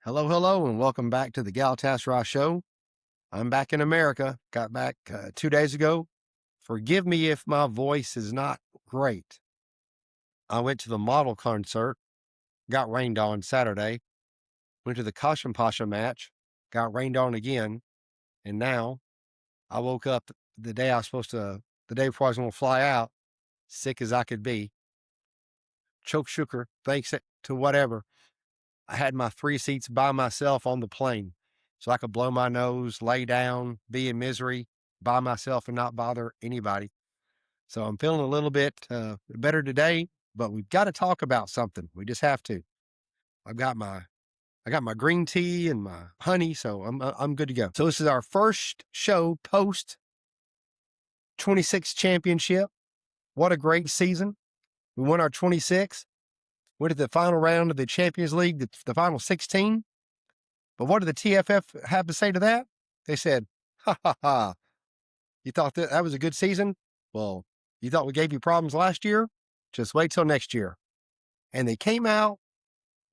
Hello, hello, and welcome back to the Galatasaray Show. I'm back in America. Got back 2 days ago. Forgive me if my voice is not great. I went to the model concert, got rained on Saturday. Went to the Kasım Pasha match, got rained on again. And now I woke up the day before I was going to fly out, sick as I could be. Choke sugar, thanks to whatever. I had my 3 seats by myself on the plane so I could blow my nose, lay down, be in misery by myself and not bother anybody. So I'm feeling a little bit better today, but we've got to talk about something. We just have to. I got my green tea and my honey, so I'm good to go. So this is our first show post 26 championship. What a great season. We won our 26. Went to the final round of the Champions League, the final 16. But what did the TFF have to say to that? They said, ha, ha, ha. You thought that was a good season? Well, you thought we gave you problems last year? Just wait till next year. And they came out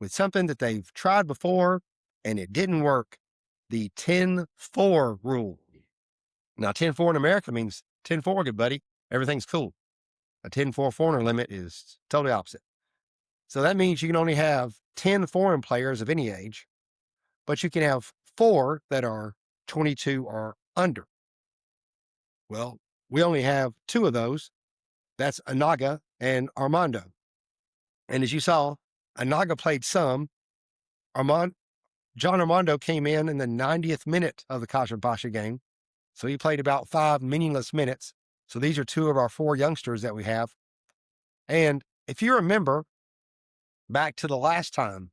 with something that they've tried before, and it didn't work. The 10-4 rule. Now, 10-4 in America means 10-4, good buddy. Everything's cool. A 10-4 foreigner limit is totally opposite. So that means you can only have 10 foreign players of any age, but you can have 4 that are 22 or under. Well, we only have 2 of those. That's Anaga and Armando. And as you saw, Anaga played some. John Armando came in the 90th minute of the Kasım Pasha game. So he played about 5 meaningless minutes. So these are 2 of our 4 youngsters that we have. And if you remember, back to the last time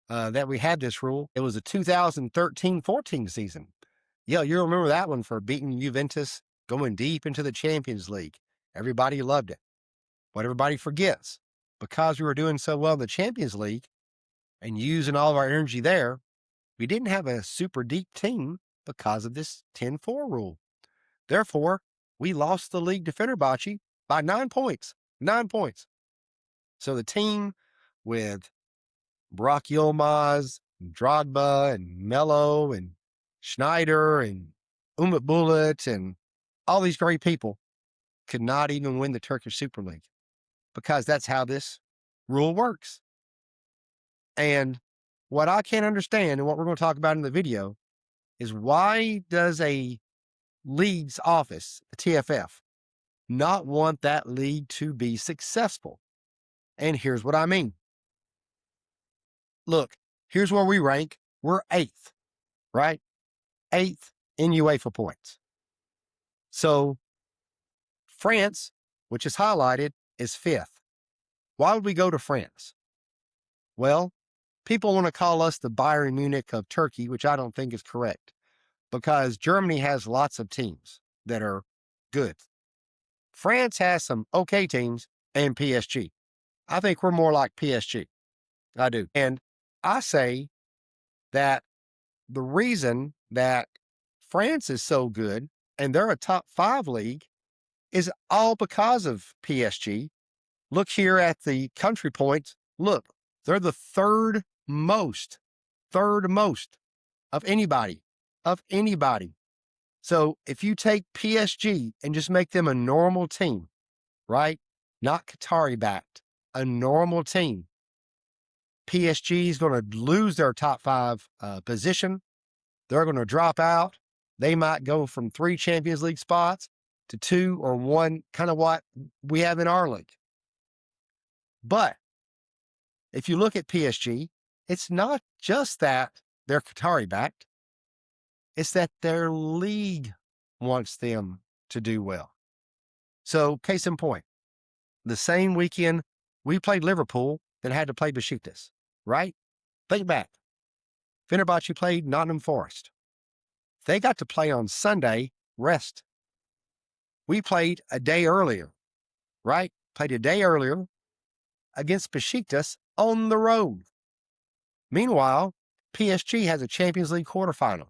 that we had this rule, it was a 2013-14 season. Yeah, you remember that one for beating Juventus, going deep into the Champions League. Everybody loved it. But everybody forgets, because we were doing so well in the Champions League and using all of our energy there, we didn't have a super deep team because of this 10-4 rule. Therefore, we lost the league to Fenerbahce by 9 points. 9 points. So the team with Burak Yilmaz, and Drogba, and Melo, and Schneider, and Umut Bulut, and all these great people could not even win the Turkish Super League, because that's how this rule works. And what I can't understand, and what we're going to talk about in the video, is why does a league's office, the TFF, not want that league to be successful? And here's what I mean. Look, here's where we rank. We're 8th, right? 8th in UEFA points. So France, which is highlighted, is 5th. Why would we go to France? Well, people want to call us the Bayern Munich of Turkey, which I don't think is correct, because Germany has lots of teams that are good. France has some okay teams and PSG. I think we're more like PSG. I do. And I say that the reason that France is so good and they're a top 5 league is all because of PSG. Look here at the country points. Look, they're the third most of anybody. So if you take PSG and just make them a normal team, right? Not Qatari backed, a normal team, PSG is going to lose their top 5 position. They're going to drop out. They might go from 3 Champions League spots to 2 or 1, kind of what we have in our league. But if you look at PSG, it's not just that they're Qatari backed. It's that their league wants them to do well. So case in point, the same weekend we played Liverpool, then had to play Besiktas, right? Think back. Fenerbahce played Nottingham Forest. They got to play on Sunday, rest. We played a day earlier, right? Played a day earlier against Besiktas on the road. Meanwhile, PSG has a Champions League quarterfinal.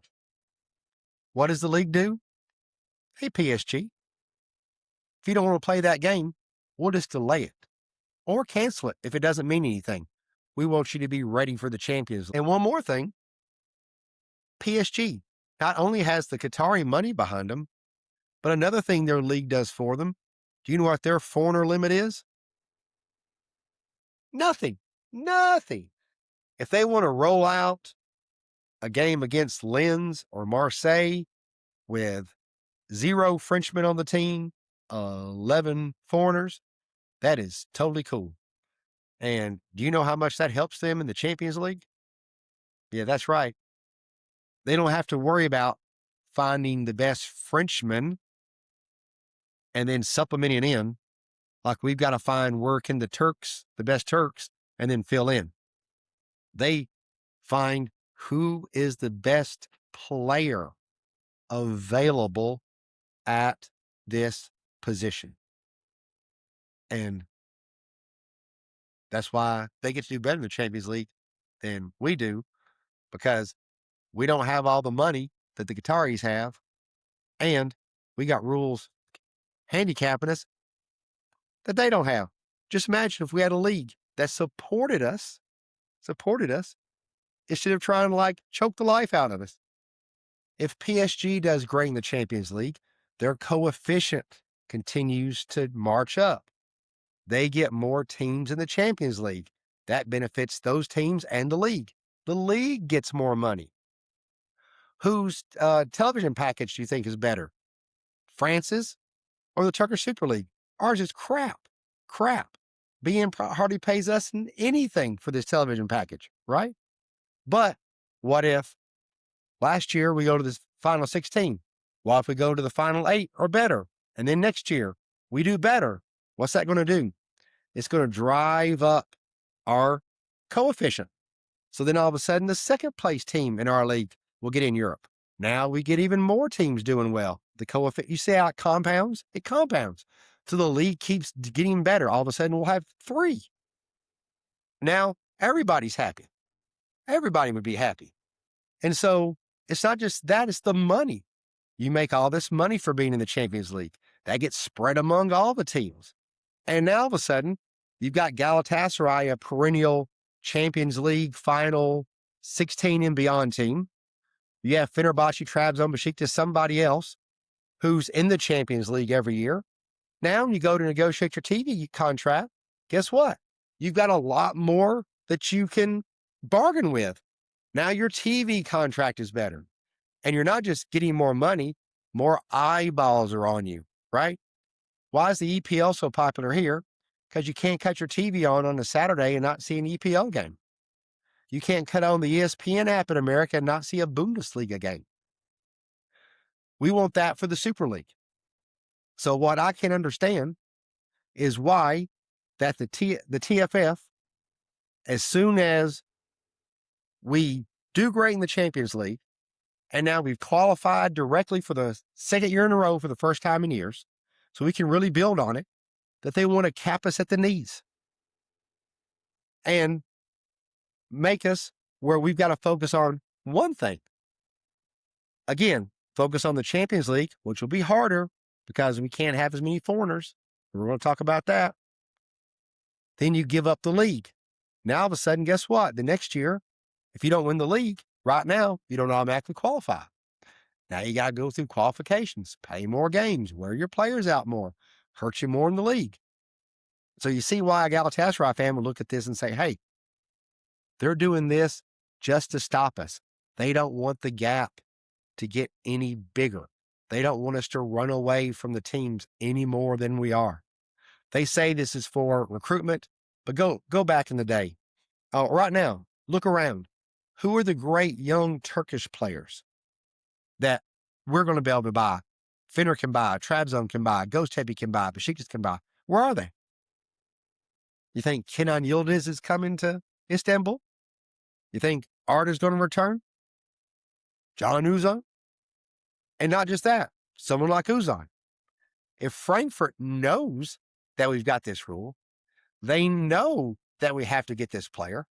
What does the league do? Hey, PSG, if you don't want to play that game, we'll just delay it or cancel it if it doesn't mean anything. We want you to be ready for the Champions League. And one more thing, PSG not only has the Qatari money behind them, but another thing their league does for them. Do you know what their foreigner limit is? Nothing. Nothing. If they want to roll out a game against Lens or Marseille with 0 Frenchmen on the team, 11 foreigners, that is totally cool. And do you know how much that helps them in the Champions League? Yeah, that's right. They don't have to worry about finding the best Frenchman and then supplementing in. Like we've got to find where can the best Turks, and then fill in. They find who is the best player available at this position. And that's why they get to do better in the Champions League than we do, because we don't have all the money that the Qataris have, and we got rules handicapping us that they don't have. Just imagine if we had a league that supported us, instead of trying to choke the life out of us. If PSG does great in the Champions League, their coefficient continues to march up. They get more teams in the Champions League. That benefits those teams and the league. The league gets more money. Whose television package do you think is better? France's or the Turkish Super League? Ours is crap. BN hardly pays us anything for this television package, right? But what if last year we go to the final 16? What if we go to the final 8 or better? And then next year we do better. What's that going to do? It's going to drive up our coefficient. So then all of a sudden the second place team in our league will get in Europe. Now we get even more teams doing well. The coefficient, you see how it compounds? It compounds. So the league keeps getting better. All of a sudden we'll have 3. Now everybody's happy. Everybody would be happy. And so it's not just that, it's the money. You make all this money for being in the Champions League. That gets spread among all the teams. And now all of a sudden, you've got Galatasaray, a perennial Champions League final 16 and beyond team. You have Fenerbahce, Trabzon, Besiktas, somebody else who's in the Champions League every year. Now you go to negotiate your TV contract. Guess what? You've got a lot more that you can bargain with. Now your TV contract is better. And you're not just getting more money, more eyeballs are on you, right? Why is the EPL so popular here? Because you can't cut your TV on a Saturday and not see an EPL game. You can't cut on the ESPN app in America and not see a Bundesliga game. We want that for the Super League. So what I can understand is why that the TFF, as soon as we do great in the Champions League, and now we've qualified directly for the second year in a row for the first time in years, so we can really build on it, that they want to cap us at the knees and make us where we've got to focus on one thing. Again, focus on the Champions League, which will be harder because we can't have as many foreigners. We're going to talk about that. Then you give up the league. Now, all of a sudden, guess what? The next year, if you don't win the league right now, you don't automatically qualify. Now you got to go through qualifications, pay more games, wear your players out more, hurt you more in the league. So you see why a Galatasaray fan would look at this and say, hey, they're doing this just to stop us. They don't want the gap to get any bigger. They don't want us to run away from the teams any more than we are. They say this is for recruitment, but go back in the day. Right now, look around. Who are the great young Turkish players that we're going to be able to buy? Fener can buy, Trabzon can buy, Göztepe can buy, Besiktas can buy. Where are they? You think Kenan Yildiz is coming to Istanbul? You think Arda's going to return? Can Uzun? And not just that, someone like Uzun. If Frankfurt knows that we've got this rule, they know that we have to get this player,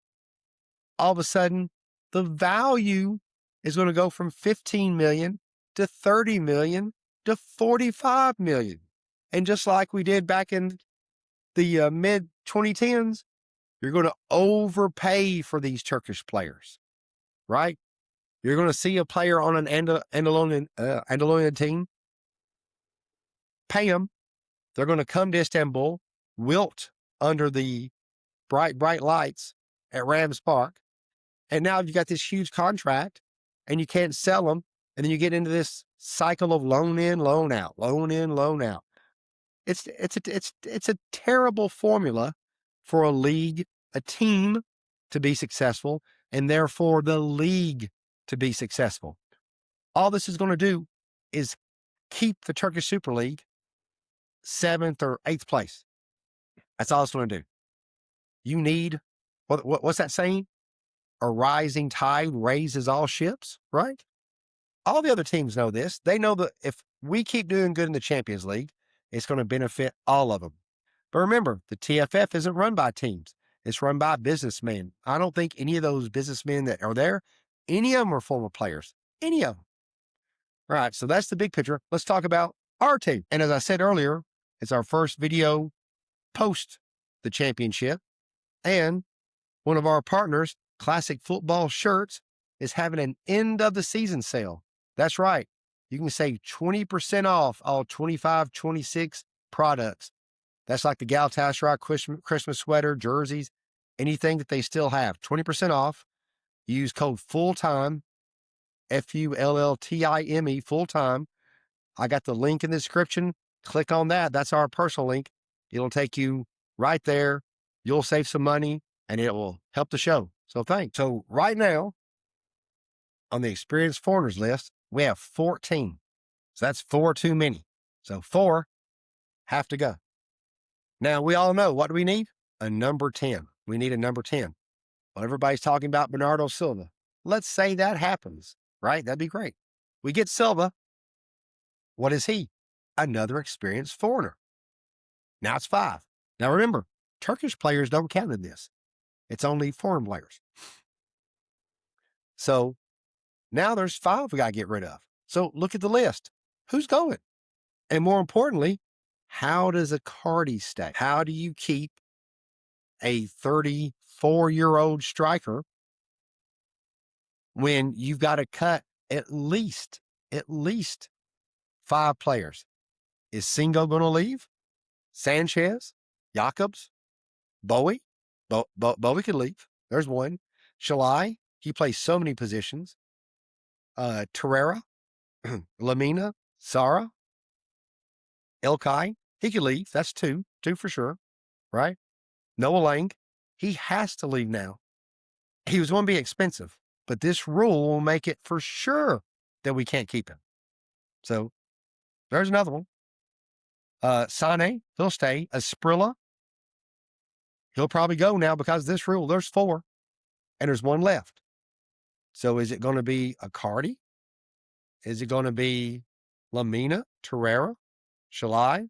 all of a sudden, the value is going to go from 15 million to 30 million to 45 million. And just like we did back in the mid 2010s, you're going to overpay for these Turkish players, right? You're going to see a player on an Andalusian team, pay them. They're going to come to Istanbul, wilt under the bright lights at Rams Park. And now you've got this huge contract and you can't sell them. And then you get into this cycle of loan in, loan out, loan in, loan out. It's a terrible formula for a league, a team to be successful, and therefore the league to be successful. All this is going to do is keep the Turkish Super League 7th or 8th place. That's all it's going to do. You need, what's that saying? A rising tide raises all ships, right? All the other teams know this. They know that if we keep doing good in the Champions League, it's going to benefit all of them. But remember, the TFF isn't run by teams. It's run by businessmen. I don't think any of those businessmen that are there, any of them are former players. Any of them. All right, so that's the big picture. Let's talk about our team. And as I said earlier, it's our first video post the championship. And one of our partners, Classic Football Shirts, is having an end of the season sale. That's right. You can save 20% off all 25, 26 products. That's like the Galatasaray Christmas sweater, jerseys, anything that they still have. 20% off. Use code FULLTIME, FULLTIME, full-time. I got the link in the description. Click on that. That's our personal link. It'll take you right there. You'll save some money and it will help the show. So thanks. So right now, on the experienced foreigners list, we have 14. So that's 4 too many. So 4 have to go. Now, we all know, what do we need? A number 10. We need a number 10. Well, everybody's talking about Bernardo Silva. Let's say that happens, right? That'd be great. We get Silva. What is he? Another experienced foreigner. Now it's 5. Now remember, Turkish players don't count in this. It's only foreign players. So now there's 5 we got to get rid of. So look at the list. Who's going? And more importantly, how does a Cardi stay? How do you keep a 34-year-old striker when you've got to cut at least 5 players? Is Singo going to leave? Sanchez? Jacobs? Bowie? Bowie could leave. There's one. Shalai? He plays so many positions. Torreira? Lamina? Sara? Ilkay? He could leave. That's 2. 2 for sure. Right? Noah Lang? He has to leave now. He was going to be expensive, but this rule will make it for sure that we can't keep him. So there's another one. Sane, he'll stay. Asprilla, he'll probably go now because of this rule. There's 4, and there's 1 left. So is it going to be a Cardi? Is it going to be Lamina, Torreira, Shalai,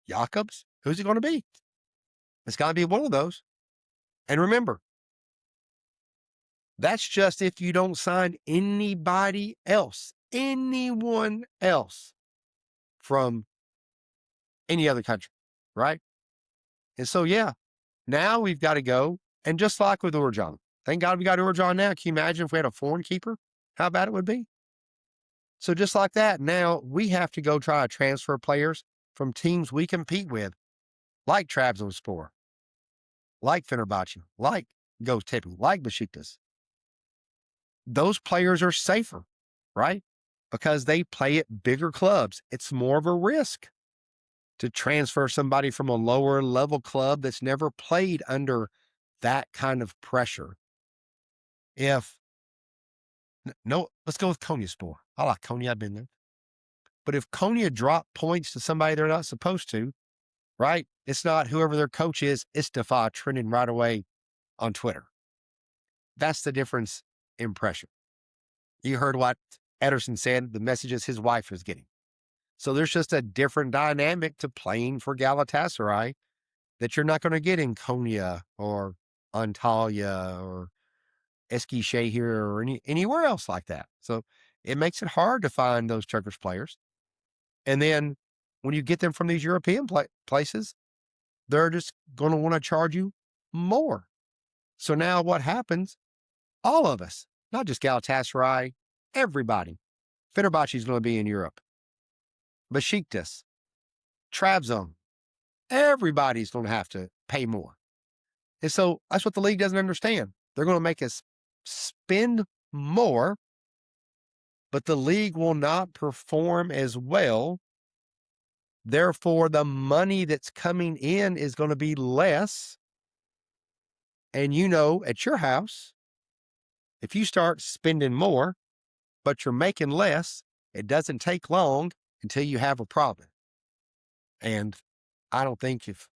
Jacobs? Who's it going to be? It's got to be one of those. And remember, that's just if you don't sign anybody else, anyone else from any other country, right? And so, yeah, now we've got to go. And just like with Urjan, thank God we got Urjan now. Can you imagine if we had a foreign keeper? How bad it would be? So just like that, now we have to go try to transfer players from teams we compete with, like Trabzonspor, like Fenerbahce, like Göztepe, like Besiktas. Those players are safer, right? Because they play at bigger clubs. It's more of a risk to transfer somebody from a lower level club that's never played under that kind of pressure. Let's go with Konyaspor. I like Konya, I've been there. But if Konya drop points to somebody they're not supposed to, right? It's not whoever their coach is, Istifa trending right away on Twitter. That's the difference in pressure. You heard what Ederson said, the messages his wife is getting. So there's just a different dynamic to playing for Galatasaray that you're not going to get in Konya or Antalya or Eskişehir or anywhere else like that. So it makes it hard to find those Turkish players. And then when you get them from these European places, they're just going to want to charge you more. So now what happens? All of us, not just Galatasaray, Everybody. Fenerbahce is going to be in Europe. Besiktas, Trabzon, everybody's going to have to pay more. And so that's what the league doesn't understand. They're going to make us spend more, but the league will not perform as well. Therefore, the money that's coming in is going to be less. And at your house, if you start spending more, but you're making less, it doesn't take long until you have a problem. And I don't think if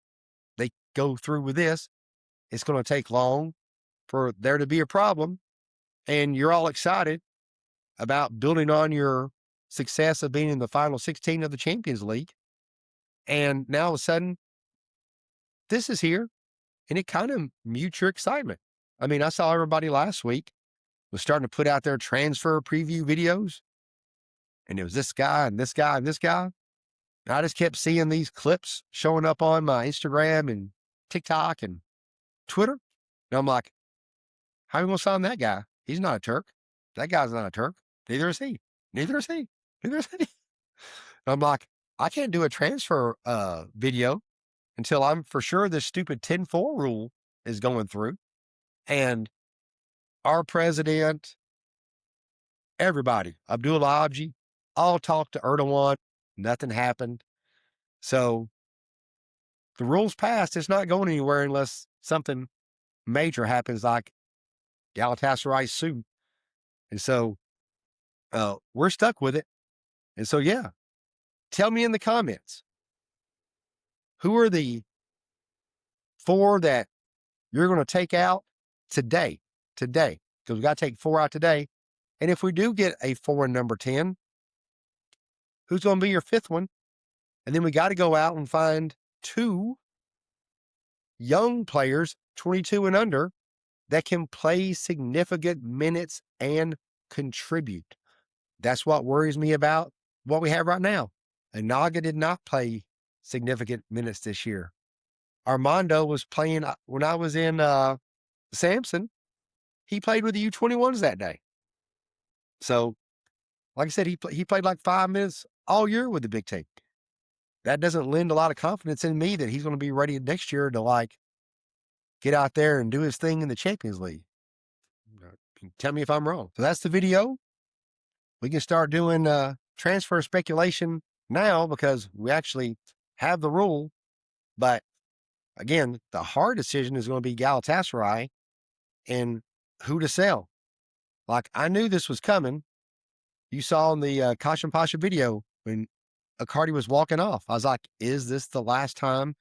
they go through with this, it's going to take long for there to be a problem. And you're all excited about building on your success of being in the final 16 of the Champions League. And now all of a sudden, this is here, and it kind of mutes your excitement. I mean, I saw everybody last week was starting to put out their transfer preview videos, and it was this guy and this guy and this guy. And I just kept seeing these clips showing up on my Instagram and TikTok and Twitter. And I'm like, how are we going to sign that guy? He's not a Turk. That guy's not a Turk. Neither is he. Neither is he. Neither is he. And I'm like, I can't do a transfer video until I'm for sure this stupid 10-4 rule is going through. And our president, everybody, Abdullah Abji, all talked to Erdogan. Nothing happened. So the rules passed. It's not going anywhere unless something major happens, like Galatasaray sue. And so we're stuck with it. And so, yeah, tell me in the comments, who are the 4 that you're going to take out today, because we got to take 4 out today. And if we do get a 4 in number 10, who's going to be your 5th one? And then we got to go out and find 2 young players, 22 and under, that can play significant minutes and contribute. That's what worries me about what we have right now. And Naga did not play significant minutes this year. Armando was playing when I was in Samson. He played with the U21s that day. So, like I said, he played like 5 minutes all year with the big team. That doesn't lend a lot of confidence in me that he's going to be ready next year to get out there and do his thing in the Champions League. Tell me if I'm wrong. So that's the video. We can start doing transfer speculation now because we actually have the rule. But again, the hard decision is going to be Galatasaray and who to sell. I knew this was coming. You saw in the Kashan Pasha video when Icardi was walking off. I was like, is this the last time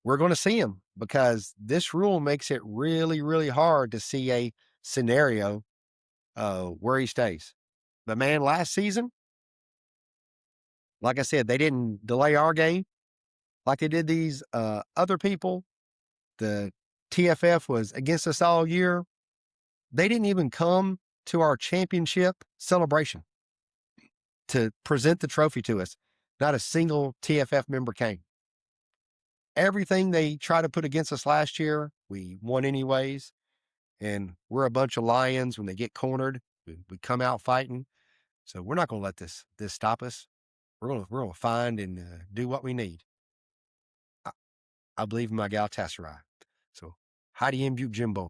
we're going to see him? Because this rule makes it really, really hard to see a scenario where he stays. But man, last season, like I said, they didn't delay our game like they did these other people. The TFF was against us all year. They didn't even come to our championship celebration to present the trophy to us. Not a single TFF member came. Everything they tried to put against us last year, we won anyways. And we're a bunch of lions. When they get cornered, we come out fighting. So we're not going to let this stop us. We're going to find and do what we need. I believe in my Galatasaray. So, Heidi M. Buke Jimbo.